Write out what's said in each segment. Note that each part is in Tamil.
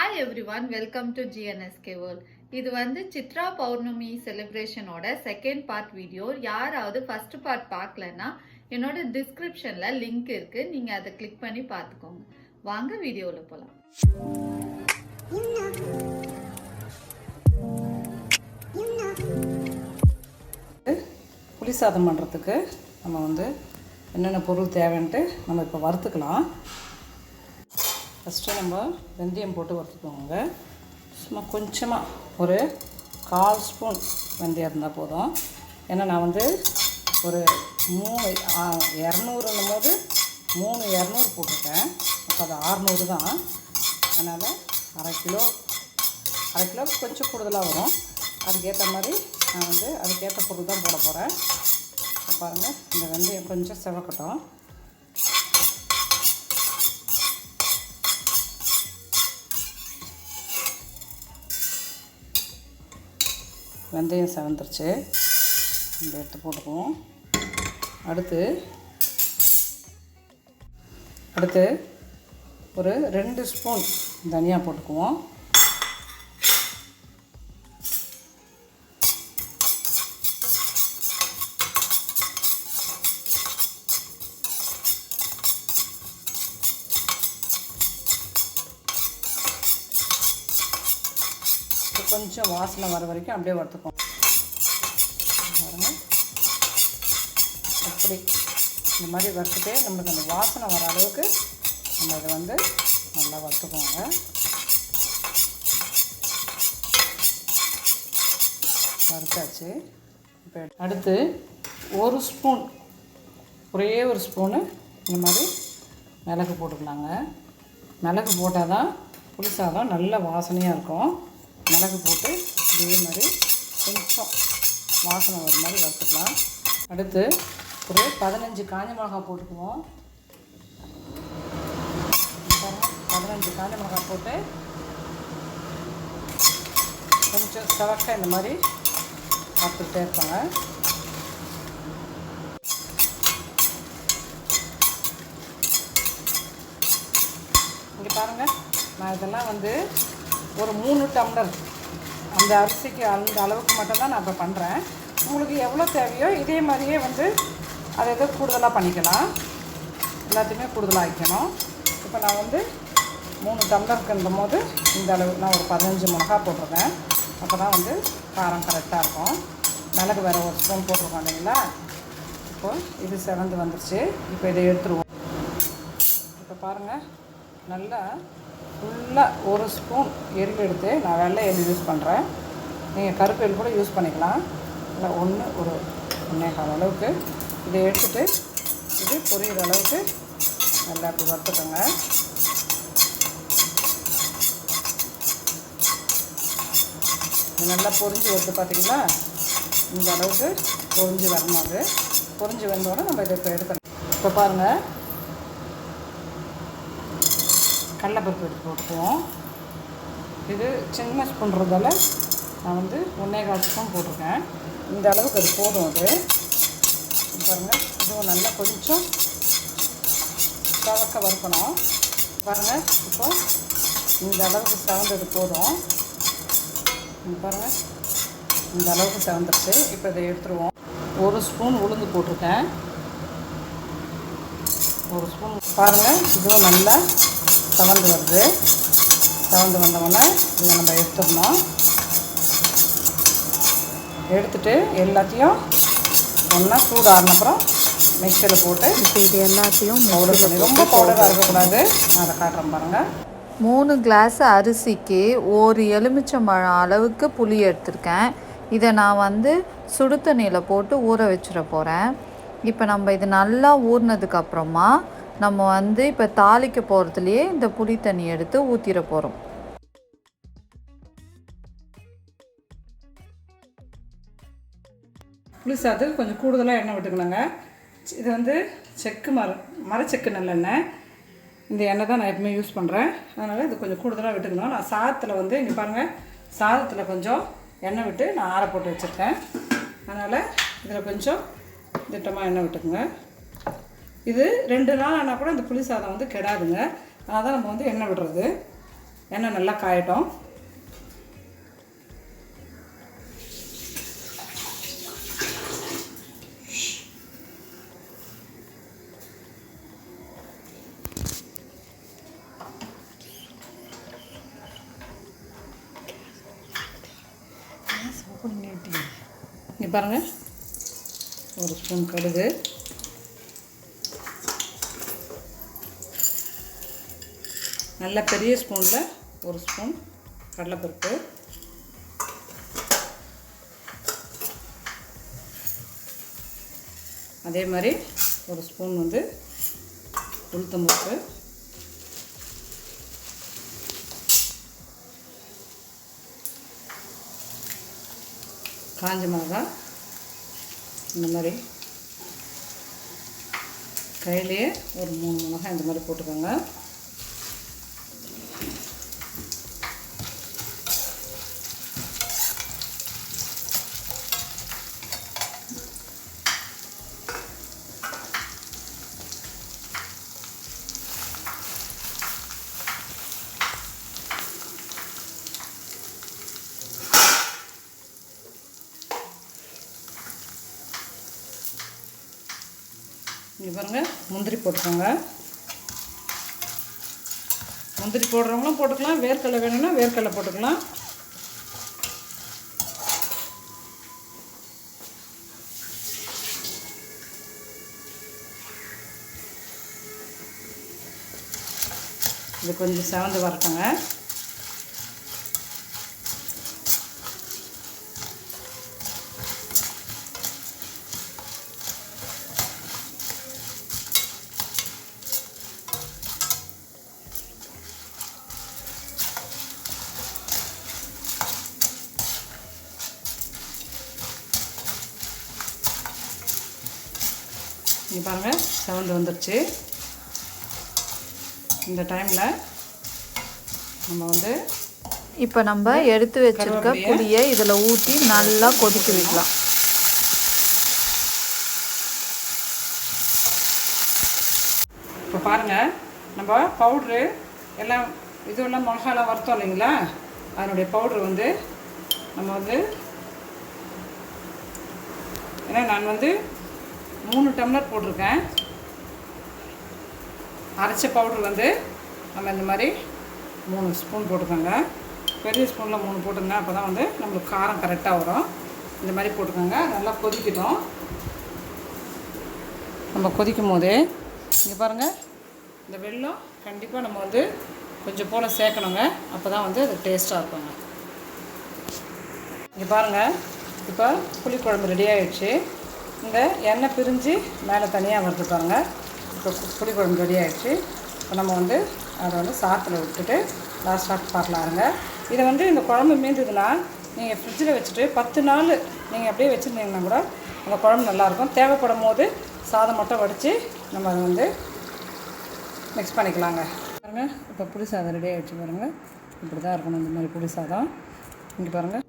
Hi everyone, welcome to GNSK World. இது வந்து Chitra Pournami செலிப்ரேஷனோட second part video. யாராவது ஃபர்ஸ்ட் பார்ட் பார்க்கலன்னா என்னோட டிஸ்கிரிப்ஷன்ல லிங்க் இருக்கு, நீங்க அதை கிளிக் பண்ணி பார்த்துக்கோங்க. வாங்க வீடியோல போலாம். புளி சாதம் பண்ணுறதுக்கு நம்ம வந்து என்னென்ன பொருள் தேவைன்ட்டு நம்ம இப்போ வறுத்துக்கலாம். ஃபஸ்ட்டு நம்ம வெந்தயம் போட்டு வறுத்துக்கோங்க. சும்மா கொஞ்சமாக ஒரு 1/4 ஸ்பூன் வெந்தயம் இருந்தால் போதும். ஏன்னா நான் வந்து ஒரு 200 போது 200 போட்டிருக்கேன். அப்போ அது 600 தான். அதனால் அரை கிலோ கொஞ்சம் கூடுதலாக வரும். அதுக்கேற்ற மாதிரி நான் வந்து அதுக்கேற்ற பொருள் தான் போட போகிறேன். பாருங்கள், இந்த வெந்தயம் கொஞ்சம் செவக்கட்டும். வெந்தயம் செவந்துருச்சு, இந்த எடுத்து போட்டுக்குவோம். அடுத்து ஒரு 2 ஸ்பூன் தனியா போட்டுக்குவோம். கொஞ்சம் வாசனை வர வரைக்கும் அப்படியே வறுத்துக்குவோம். பாருங்கள், அப்படி இந்த மாதிரி வறுத்துட்டு நம்மளுக்கு அந்த வாசனை வர அளவுக்கு நம்ம இதை வந்து நல்லா வறுத்துக்குவோங்க. வறுத்தாச்சு. இப்போ அடுத்து ஒரே ஒரு ஸ்பூனு இந்த மாதிரி மிளகு போட்டுக்கலாங்க. மிளகு போட்டால் தான் புளி சாதம் நல்ல வாசனையாக இருக்கும். மிளகு போட்டு இதே மாதிரி கொஞ்சம் வாசனை வர மாதிரி வறுத்துக்கலாம். அடுத்து ஒரு 15 காஞ்ச மிளகாய் போட்டுக்குவோம். 15 காஞ்ச மிளகாய் போட்டு கொஞ்சம் செவக்க இந்த மாதிரி வறுத்துக்கிட்டே இருப்பாங்க. இங்கே பாருங்கள், நான் இதெல்லாம் வந்து ஒரு 3 டம்ளர் அந்த அரிசிக்கு அந்த அளவுக்கு மட்டும்தான் நான் இப்போ பண்ணுறேன். உங்களுக்கு எவ்வளோ தேவையோ இதே மாதிரியே வந்து அதை எதோ கூடுதலாக பண்ணிக்கலாம். எல்லாத்தையுமே கூடுதலாக ஆக்கிக்கணும். இப்போ நான் வந்து 3 டம்ளருக்குன்ற போது இந்த அளவு நான் ஒரு 15 மிளகாய் போட்டிருக்கேன். அப்போ தான் வந்து காரம் கரெக்டாக இருக்கும். மிளகு வேறு ஒரு ஸ்பூன் போட்டிருக்கோம் இல்லைங்களா. இப்போது இது செவந்து வந்துருச்சு. இப்போ இதை எடுத்துருவோம். இப்போ பாருங்கள், நல்லா ஃபுல்லாக 1 ஸ்பூன் எள் எடுத்து நான் வெள்ளை எள் யூஸ் பண்ணுறேன். நீங்கள் கருப்பு எள் கூட யூஸ் பண்ணிக்கலாம். இல்லை ஒரு 1.25 அளவுக்கு இதை எடுத்துகிட்டு இது பொரியிற அளவுக்கு நல்லா அப்படி வறுத்துக்கோங்க. இது நல்லா பொரிஞ்சு வருது பார்த்தீங்களா. இந்த அளவுக்கு பொரிஞ்சு வரணும். அது பொரிஞ்சு வந்தோடனே நம்ம இதை இப்போ எடுத்துக்கலாம். இப்போ பாருங்கள், கடலைப்பருப்பு எடுத்து போட்டுக்குவோம். இது சின்ன ஸ்பூன்றதால நான் வந்து 1.25 ஸ்பூன் போட்டிருக்கேன். இந்த அளவுக்கு அது போதும். அது பாருங்கள், இதுவும் நல்லா கொஞ்சம் செவக்க வறுக்கணும். பாருங்கள், இப்போ இந்த அளவுக்கு செவந்தது போதும். பாருங்கள், இந்த அளவுக்கு செவந்துருச்சு. இப்போ இதை எடுத்துருவோம். 1 ஸ்பூன் உளுந்து போட்டிருக்கேன். 1 ஸ்பூன். பாருங்கள், இதுவும் நல்லா செவந்து வருது. செவந்து வந்தோடனே இதை நம்ம எடுத்துடணும். எடுத்துட்டு எல்லாத்தையும் ஒன்றா சூடு ஆறினப்புறம் மிக்சரில் போட்டு இப்போ இது எல்லாத்தையும் பவுடர் பண்ணி, ரொம்ப பவுடராக இருக்கக்கூடாது. நான் அதை காட்டுறேன் பாருங்கள். 3 கிளாஸ் அரிசிக்கு 1 எலுமிச்சம்பழம் அளவுக்கு புளி எடுத்திருக்கேன். இதை நான் வந்து சுடு தண்ணியில் போட்டு ஊற வச்சிட போகிறேன். இப்போ நம்ம இது நல்லா ஊறினதுக்கப்புறமா நம்ம வந்து இப்போ தாளிக்க போகிறதுலையே இந்த புளி தண்ணி எடுத்து ஊற்றிட போகிறோம். புளி சாதத்துக்கு கொஞ்சம் கூடுதலாக எண்ணெய் விட்டுக்கணுங்க. இது வந்து மரச்செக்கு நல்லெண்ணெய். இந்த எண்ணெய் தான் நான் எப்பவுமே யூஸ் பண்ணுறேன். அதனால் இது கொஞ்சம் கூடுதலாக விட்டுக்கணும். நான் சாதத்தில் வந்து இங்கே பாருங்கள், சாதத்தில் கொஞ்சம் எண்ணெய் விட்டு நான் ஆற போட்டு வச்சுருக்கேன். அதனால் இதில் கொஞ்சம் திட்டமாக எண்ணெய் விட்டுக்குங்க. இது 2 நாள் ஆனால் கூட இந்த புளி சாதம் வந்து கெடாதுங்க. அதனால் தான் நம்ம வந்து எண்ணெய் விடுறது. எண்ணெய் நல்லா காயட்டும். இங்கே பாருங்கள், ஒரு ஸ்பூன் கடுகு, நல்ல பெரிய ஸ்பூனில் ஒரு ஸ்பூன் கடலைப்பருப்பு, அதே மாதிரி ஒரு ஸ்பூன் வந்து உளுத்தம்பருப்பு, காஞ்ச மிளகாய் இந்த மாதிரி கையிலேயே ஒரு 3 மிளகாய் இந்த மாதிரி போட்டுக்கோங்க. இங்கே பாருங்கள், முந்திரி போட்டுக்கோங்க. முந்திரி போடுறவங்களும் போட்டுக்கலாம், வேர்க்கடலை வேணும்னா வேர்க்கடலை போட்டுக்கலாம். இது கொஞ்சம் செவந்து வரட்டுங்க. இங்கே பாருங்கள், செவந்து வந்துடுச்சு. இந்த டைமில் நம்ம வந்து இப்போ நம்ம எடுத்து வச்சிருக்க புளியை இதில் ஊற்றி நல்லா கொதிக்க வைக்கலாம். இப்போ பாருங்கள், நம்ம பவுட்ரு எல்லாம் இதெல்லாம் மிளகாலாம் வறுத்தோம் இல்லைங்களா, அதனுடைய பவுட்ரு வந்து நம்ம வந்து ஏன்னா நான் வந்து 3 டம்ளர் போட்டிருக்கேன். அரைச்ச பவுட்ரு வந்து நம்ம இந்த மாதிரி 3 ஸ்பூன் போட்டுக்கோங்க. பெரிய ஸ்பூனில் 3 போட்டுங்க, அப்போ தான் வந்து நம்மளுக்கு காரம் கரெக்டாக வரும். இந்த மாதிரி போட்டுக்கோங்க. நல்லா கொதிக்கட்டும். நம்ம கொதிக்கும் போதே இங்கே பாருங்கள், இந்த வெல்லம் கண்டிப்பாக நம்ம வந்து கொஞ்சம் போல் சேர்க்கணுங்க. அப்போ தான் வந்து அது டேஸ்ட்டாக இருக்குங்க. இங்கே பாருங்கள், இப்போ புளிக்குழம்பு ரெடி ஆகிடுச்சு. இந்த எண்ணெய் பிரிஞ்சு மேலே தனியாக வருது பாருங்கள். இப்போ புளிக்குழம்பு ரெடி ஆகிடுச்சு. இப்போ நம்ம வந்து அதை வந்து சாத்தில் விட்டுட்டு லாஸ்ட்டாக பார்க்கலாருங்க. இதை வந்து இந்த குழம்பு மீந்ததுன்னா நீங்கள் ஃப்ரிட்ஜில் வச்சுட்டு 10 நாள் நீங்கள் அப்படியே வச்சுருந்தீங்கன்னா கூட அந்த குழம்பு நல்லாயிருக்கும். தேவைப்படும் போது சாதம் மட்டும் வடித்து நம்ம அதை வந்து மிக்ஸ் பண்ணிக்கலாங்க. பாருங்கள், இப்போ புளி சாதம் ரெடி ஆகிடுச்சு பாருங்கள். இப்படி தான் இருக்கணும் இந்த மாதிரி புளி சாதம். இங்கே பாருங்கள்,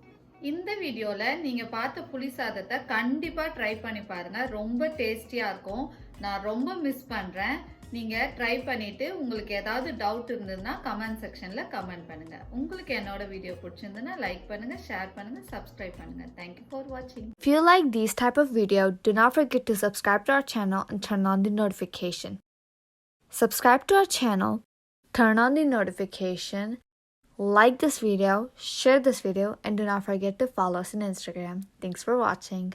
இந்த வீடியோவில் நீங்கள் பார்த்த புளி சாதத்தை கண்டிப்பாக ட்ரை பண்ணி பாருங்கள். ரொம்ப டேஸ்டியாக இருக்கும். நான் ரொம்ப மிஸ் பண்ணுறேன். நீங்கள் ட்ரை பண்ணிவிட்டு உங்களுக்கு ஏதாவது டவுட் இருந்ததுன்னா கமெண்ட் செக்ஷனில் கமெண்ட் பண்ணுங்கள். உங்களுக்கு என்னோட வீடியோ பிடிச்சிருந்ததுன்னா லைக் பண்ணுங்கள், ஷேர் பண்ணுங்கள், சப்ஸ்கிரைப் பண்ணுங்கள். தேங்க்யூ ஃபார் வாட்சிங். If you like these type of video, do not forget to subscribe to our channel and turn on the notification. Subscribe to our channel, turn on the notification, like this video, share this video, and do not forget to follow us on Instagram. Thanks for watching.